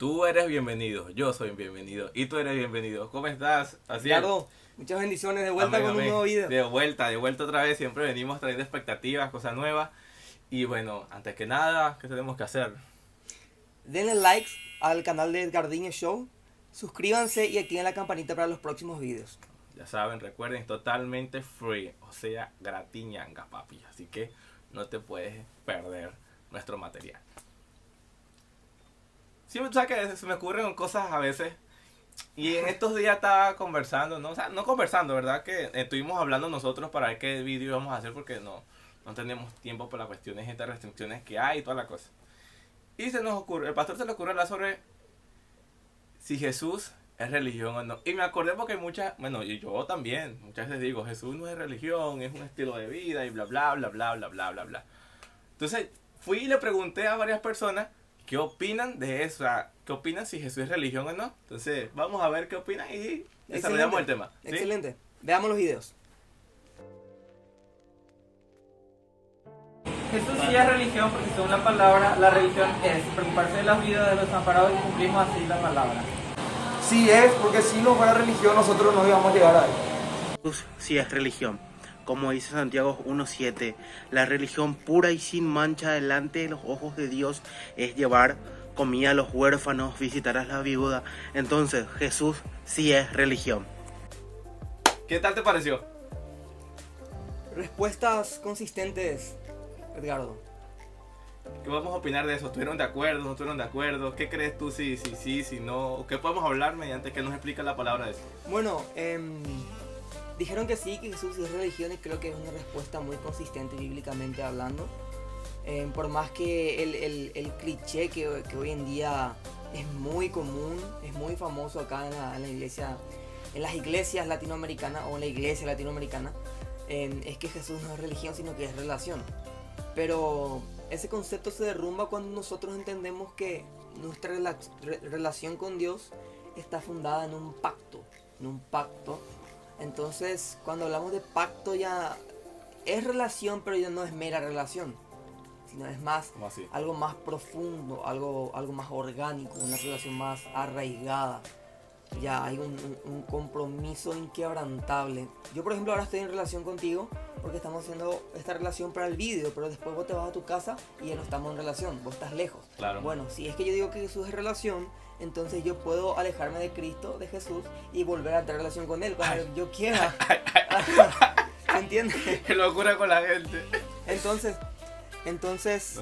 Tú eres bienvenido, yo soy bienvenido y tú eres bienvenido. ¿Cómo estás? Así es. Ricardo, muchas bendiciones, de vuelta Amén, con un amén. nuevo video. De vuelta otra vez. Siempre venimos trayendo expectativas, cosas nuevas. Y bueno, antes que nada, ¿qué tenemos que hacer? Denle likes al canal de Edgardiño Show, suscríbanse y activen la campanita para los próximos videos. Ya saben, recuerden, es totalmente free, o sea, gratiñanga, papi. Así que no te puedes perder nuestro material. Siempre, sabes que se me ocurren cosas a veces. Y en estos días estaba conversando, ¿no? O sea, no conversando, ¿verdad? Que estuvimos hablando nosotros para ver qué vídeo íbamos a hacer porque no tenemos tiempo por las cuestiones, estas restricciones que hay y toda la cosa. Y se nos ocurre, el pastor se le ocurre hablar sobre si Jesús es religión o no. Y me acordé porque muchas, bueno, y yo también, muchas veces digo, Jesús no es religión, es un estilo de vida y bla, bla, bla, bla, bla, bla, bla, bla. Entonces, fui y le pregunté a varias personas qué opinan de eso, o sea, qué opinan si Jesús es religión o no. Entonces, vamos a ver qué opinan y desarrollamos el tema. ¿Sí? Excelente. Veamos los videos. Jesús sí es religión porque según la palabra, la religión es preocuparse de las vidas de los desamparados y cumplimos así la palabra. Sí es, porque si no fuera religión nosotros no íbamos a llegar ahí. Jesús sí es religión. Como dice Santiago 1.7, la religión pura y sin mancha delante de los ojos de Dios es llevar comida a los huérfanos, visitar a la viuda. Entonces, Jesús sí es religión. ¿Qué tal te pareció? Respuestas consistentes, Edgardo. ¿Qué vamos a opinar de eso? ¿Estuvieron de acuerdo? ¿No estuvieron de acuerdo? ¿Qué crees tú si sí, si no? ¿Qué podemos hablar mediante que nos explica la palabra de eso? Bueno, dijeron que sí, que Jesús sí es religión y creo que es una respuesta muy consistente bíblicamente hablando. Por más que el cliché que hoy en día es muy común, es muy famoso acá en la iglesia, en las iglesias latinoamericanas o en la iglesia latinoamericana, es que Jesús no es religión sino que es relación. Pero ese concepto se derrumba cuando nosotros entendemos que nuestra relación con Dios está fundada en un pacto. Entonces, cuando hablamos de pacto ya es relación, pero ya no es mera relación, sino es más ¿Cómo así? algo más profundo, algo más orgánico, una relación más arraigada. Ya hay un compromiso inquebrantable. Yo, por ejemplo, ahora estoy en relación contigo porque estamos haciendo esta relación para el vídeo, pero después vos te vas a tu casa y ya no estamos en relación, vos estás lejos. Claro. Bueno, si es que yo digo que Jesús es relación, entonces yo puedo alejarme de Cristo, de Jesús, y volver a entrar en relación con Él cuando yo quiera. ¿Se entiende? Qué locura con la gente. Entonces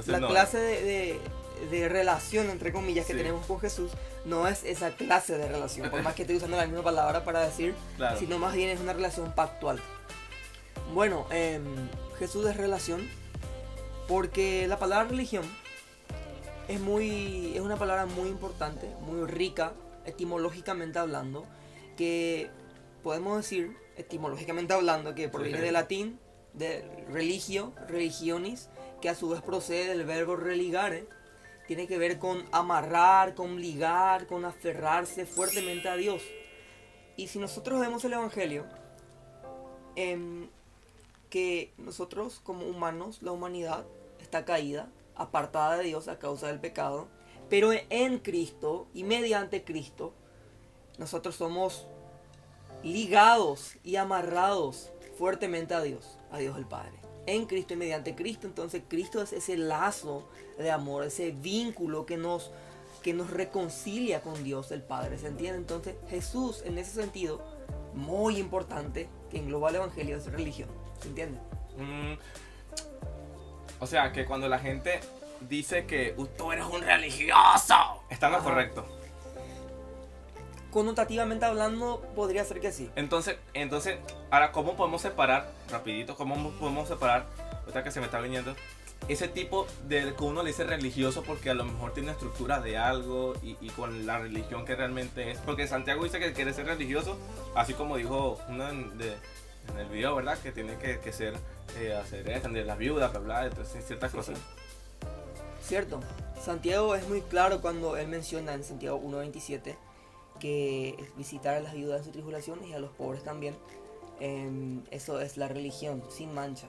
la no. clase de relación, entre comillas, que Sí. tenemos con Jesús no es esa clase de relación, por más que estoy usando la misma palabra para decir, Claro. sino más bien es una relación pactual. Bueno, Jesús es relación porque la palabra religión es una palabra muy importante, muy rica, etimológicamente hablando, que podemos decir, etimológicamente hablando, que proviene Sí. del latín, de religio, religionis, que a su vez procede del verbo religare. Tiene que ver con amarrar, con ligar, con aferrarse fuertemente a Dios. Y si nosotros vemos el Evangelio, que nosotros como humanos, la humanidad está caída, apartada de Dios a causa del pecado, pero en Cristo y mediante Cristo, nosotros somos ligados y amarrados fuertemente a Dios el Padre. En Cristo y mediante Cristo, entonces Cristo es ese lazo de amor, ese vínculo que nos reconcilia con Dios el Padre, ¿se entiende? Entonces Jesús, en ese sentido muy importante que engloba el Evangelio, es religión, ¿se entiende? O sea, que cuando la gente dice que tú eres un religioso, está en lo Ajá. correcto. Connotativamente hablando, podría ser que sí. Entonces, ahora, ¿cómo podemos separar, rapidito, ahorita que se me está viniendo, ese tipo de que uno le dice religioso porque a lo mejor tiene estructura de algo y con la religión que realmente es? Porque Santiago dice que quiere ser religioso, así como dijo uno en el video, ¿verdad? Que tiene que ser, hacer atender las viudas, bla, bla, entonces ciertas Sí, cosas. sí. Cierto. Santiago es muy claro cuando él menciona en Santiago 1.27 que es visitar a las viudas en sus tribulaciones y a los pobres también. Eso es la religión, sin mancha.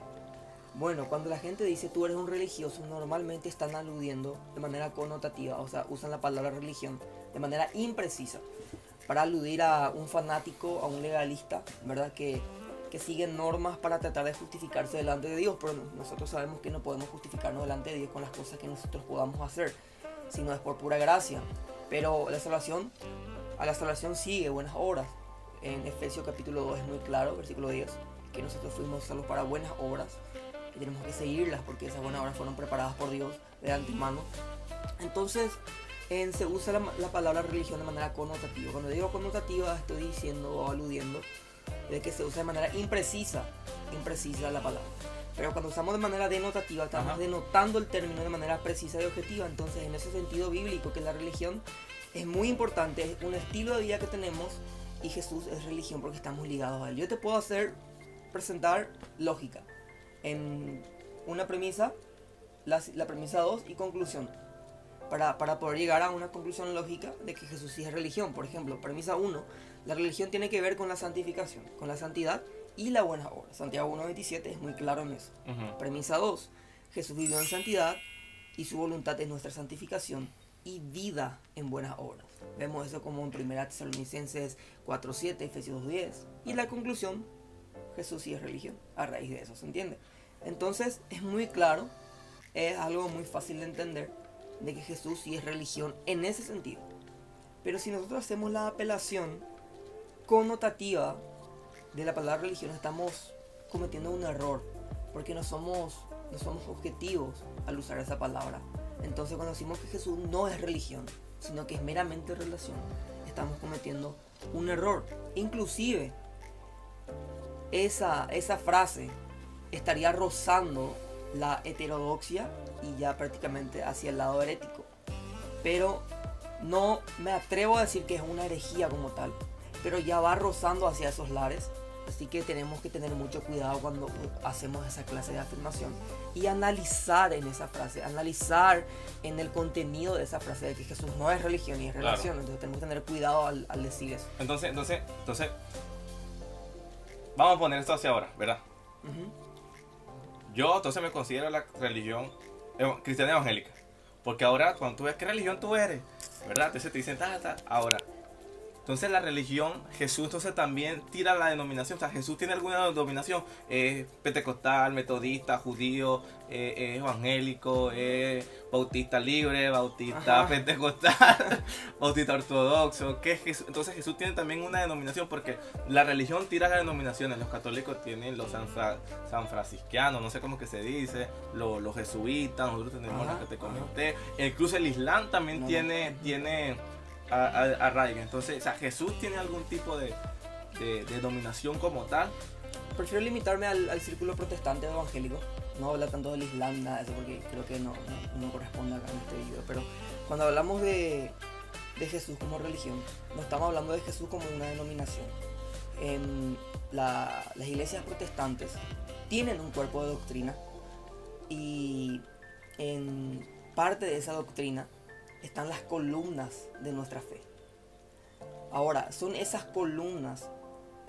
Bueno, cuando la gente dice tú eres un religioso, normalmente están aludiendo de manera connotativa, o sea, usan la palabra religión de manera imprecisa para aludir a un fanático, a un legalista, ¿verdad? Que sigue normas para tratar de justificarse delante de Dios, pero nosotros sabemos que no podemos justificarnos delante de Dios con las cosas que nosotros podamos hacer, sino es por pura gracia. Pero a la salvación sigue buenas obras. En Efesios capítulo 2 es muy claro, versículo 10, que nosotros fuimos salvos para buenas obras, y tenemos que seguirlas porque esas buenas obras fueron preparadas por Dios de antemano. Entonces se usa la palabra religión de manera connotativa. Cuando digo connotativa estoy diciendo o aludiendo de que se usa de manera imprecisa la palabra. Pero cuando usamos de manera denotativa estamos denotando el término de manera precisa y objetiva. Entonces en ese sentido bíblico que la religión es muy importante, es un estilo de vida que tenemos, y Jesús es religión porque estamos ligados a él. Yo te puedo presentar lógica en una premisa, la premisa 2 y conclusión, para poder llegar a una conclusión lógica de que Jesús sí es religión. Por ejemplo, premisa 1, la religión tiene que ver con la santificación, con la santidad y la buena obra. Santiago 1:27 es muy claro en eso. Premisa 2, Jesús vivió en santidad y su voluntad es nuestra santificación y vida en buenas obras. Vemos eso como en 1 Tesalonicenses 4:7, Efesios 2:10. Y la conclusión, Jesús sí es religión, a raíz de eso, ¿se entiende? Entonces es muy claro, es algo muy fácil de entender, de que Jesús sí es religión en ese sentido. Pero si nosotros hacemos la apelación connotativa de la palabra religión, estamos cometiendo un error, porque no somos objetivos al usar esa palabra. Entonces cuando decimos que Jesús no es religión, sino que es meramente relación, estamos cometiendo un error. Inclusive esa frase estaría rozando la heterodoxia y ya prácticamente hacia el lado herético. Pero no me atrevo a decir que es una herejía como tal, pero ya va rozando hacia esos lares. Así que tenemos que tener mucho cuidado cuando hacemos esa clase de afirmación y analizar en esa frase, analizar en el contenido de esa frase de que Jesús no es religión y es relación. Entonces tenemos que tener cuidado al decir eso. Entonces, vamos a poner esto hacia ahora, ¿verdad? Yo entonces me considero la religión cristiana evangélica, porque ahora cuando tú ves qué religión tú eres, ¿verdad? Entonces te dicen, ahora. Entonces la religión, Jesús entonces también tira la denominación. O sea, Jesús tiene alguna denominación, pentecostal, metodista, judío, evangélico, bautista libre, bautista pentecostal, bautista ortodoxo. ¿Qué es Jesús? Entonces Jesús tiene también una denominación, porque la religión tira las denominaciones. Los católicos tienen los san franciscanos, no sé cómo que se dice, los jesuitas, nosotros tenemos la que te comenté. Incluso el Islam también tiene arraiga. Entonces, o sea, Jesús tiene algún tipo de dominación como tal. Prefiero limitarme al círculo protestante evangélico, no hablar tanto del Islam, nada de eso, porque creo que no corresponde acá en este video. Pero cuando hablamos de Jesús como religión, no estamos hablando de Jesús como una denominación. Las iglesias protestantes tienen un cuerpo de doctrina, y en parte de esa doctrina están las columnas de nuestra fe. Ahora, son esas columnas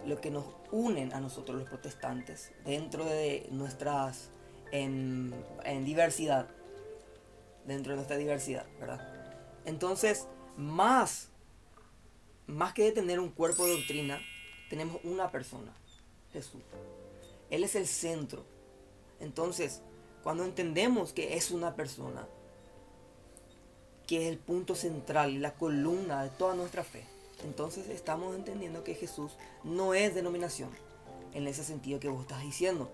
lo que nos unen a nosotros los protestantes dentro de nuestras en diversidad, dentro de nuestra diversidad, ¿verdad? Entonces, más que de tener un cuerpo de doctrina, tenemos una persona, Jesús. Él es el centro. Entonces, cuando entendemos que es una persona, que es el punto central y la columna de toda nuestra fe, entonces estamos entendiendo que Jesús no es denominación en ese sentido que vos estás diciendo.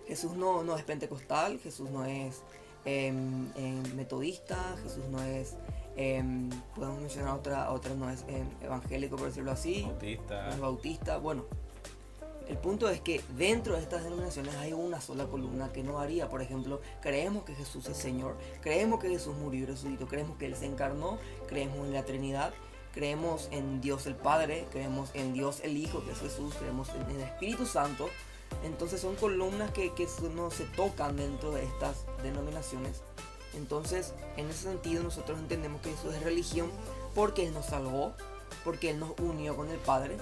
Jesús no es pentecostal, Jesús no es metodista, Jesús no es, podemos mencionar otra no es evangélico, por decirlo así, Bautista. No es bautista. Bueno, el punto es que dentro de estas denominaciones hay una sola columna que no varía. Por ejemplo, creemos que Jesús es Señor, creemos que Jesús murió y resucitó, creemos que Él se encarnó, creemos en la Trinidad, creemos en Dios el Padre, creemos en Dios el Hijo, que es Jesús, creemos en el Espíritu Santo. Entonces son columnas que no se tocan dentro de estas denominaciones. Entonces, en ese sentido, nosotros entendemos que Jesús es religión porque Él nos salvó, porque Él nos unió con el Padre,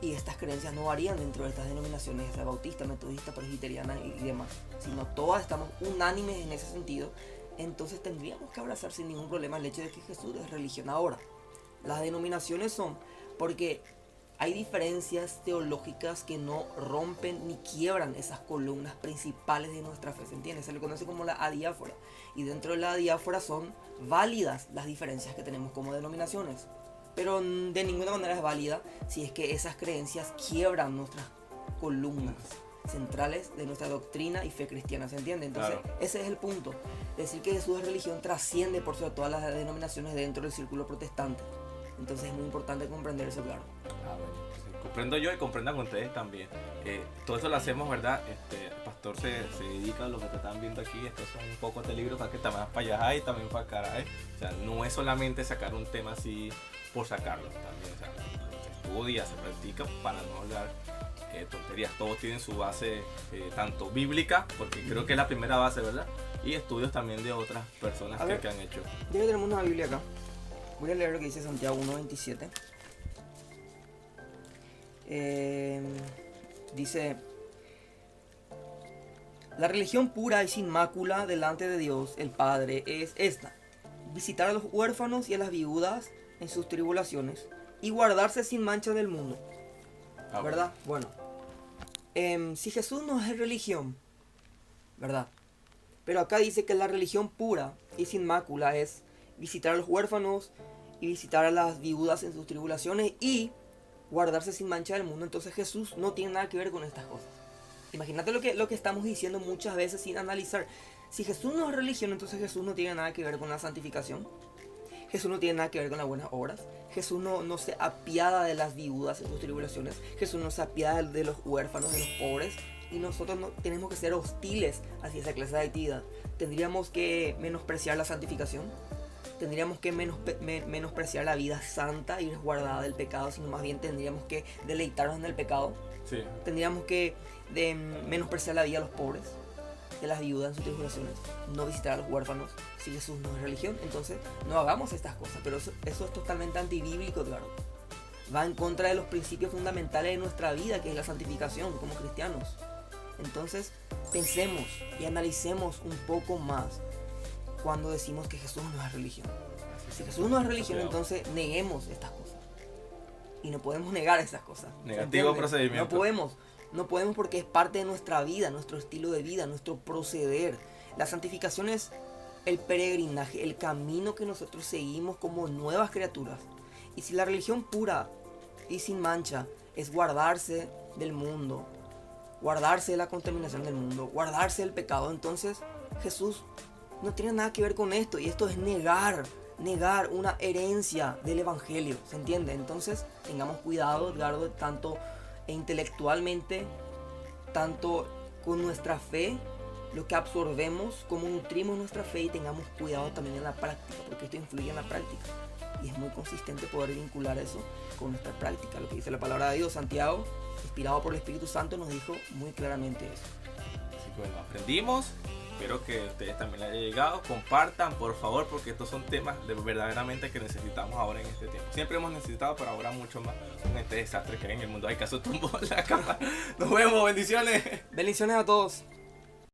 Y estas creencias no varían dentro de estas denominaciones, ya sea bautista, metodista, presbiteriana y demás, sino todas estamos unánimes en ese sentido. Entonces tendríamos que abrazar sin ningún problema el hecho de que Jesús es religión. Ahora, las denominaciones son porque hay diferencias teológicas que no rompen ni quiebran esas columnas principales de nuestra fe, ¿se entiende? Se le conoce como la adiáfora, y dentro de la adiáfora son válidas las diferencias que tenemos como denominaciones, pero de ninguna manera es válida si es que esas creencias quiebran nuestras columnas centrales de nuestra doctrina y fe cristiana, ¿se entiende? Entonces, Claro. ese es el punto. Decir que Jesús es religión trasciende por sobre todas las denominaciones dentro del círculo protestante. Entonces es muy importante comprender eso, claro. Ah, bueno, sí, comprendo yo y comprendan ustedes también. Todo eso lo hacemos, ¿verdad? El pastor se dedica a lo que te están viendo aquí. Estos son un poco de libros para que también para allá y también para acá. O sea, no es solamente sacar un tema así por sacarlo. También, o sea, se estudia, se practica para no hablar tonterías. Todos tienen su base tanto bíblica, porque creo que es la primera base, ¿verdad? Y estudios también de otras personas A ver. que han hecho. Ya que tenemos una Biblia acá, voy a leer lo que dice Santiago 1.27. Dice: la religión pura y sin mácula delante de Dios el Padre es esta: visitar a los huérfanos y a las viudas en sus tribulaciones y guardarse sin mancha del mundo. Ah, ¿Verdad? Bueno, si Jesús no es religión, ¿verdad? Pero acá dice que la religión pura y sin mácula es visitar a los huérfanos y visitar a las viudas en sus tribulaciones y guardarse sin mancha del mundo. Entonces Jesús no tiene nada que ver con estas cosas. Imagínate lo que estamos diciendo muchas veces sin analizar. Si Jesús no es religión, entonces Jesús no tiene nada que ver con la santificación. Jesús no tiene nada que ver con las buenas obras. Jesús no se apiada de las viudas en sus tribulaciones. Jesús no se apiada de los huérfanos, de los pobres. Y nosotros no tenemos que ser hostiles hacia esa clase de actividad. Tendríamos que menospreciar la santificación. Tendríamos que menospreciar la vida santa y resguardada del pecado, sino más bien tendríamos que deleitarnos en el pecado. Sí. Tendríamos que menospreciar la vida de los pobres, de las viudas en sus tribulaciones, no visitar a los huérfanos. Si Jesús no es religión, entonces no hagamos estas cosas. Pero eso es totalmente antibíblico, claro. Va en contra de los principios fundamentales de nuestra vida, que es la santificación como cristianos. Entonces pensemos y analicemos un poco más cuando decimos que Jesús no es religión. Si Jesús no es religión, entonces neguemos estas cosas. Y no podemos negar esas cosas. Negativo ¿Entiendes? procedimiento. No podemos porque es parte de nuestra vida, nuestro estilo de vida, nuestro proceder. La santificación es el peregrinaje, el camino que nosotros seguimos como nuevas criaturas. Y si la religión pura y sin mancha es guardarse del mundo, guardarse de la contaminación del mundo, guardarse del pecado, entonces Jesús no tiene nada que ver con esto. Y esto es negar una herencia del evangelio, ¿se entiende? Entonces tengamos cuidado, Edgardo, tanto intelectualmente, tanto con nuestra fe, lo que absorbemos, cómo nutrimos nuestra fe, y tengamos cuidado también en la práctica, porque esto influye en la práctica. Y es muy consistente poder vincular eso con nuestra práctica. Lo que dice la palabra de Dios, Santiago, inspirado por el Espíritu Santo, nos dijo muy claramente eso. Así que bueno, aprendimos. Espero que a ustedes también les haya llegado. Compartan, por favor, porque estos son temas verdaderamente que necesitamos ahora en este tiempo. Siempre hemos necesitado, pero ahora mucho más con este desastre que hay en el mundo. Hay caso tumbó la cama. Nos vemos, bendiciones. Bendiciones a todos.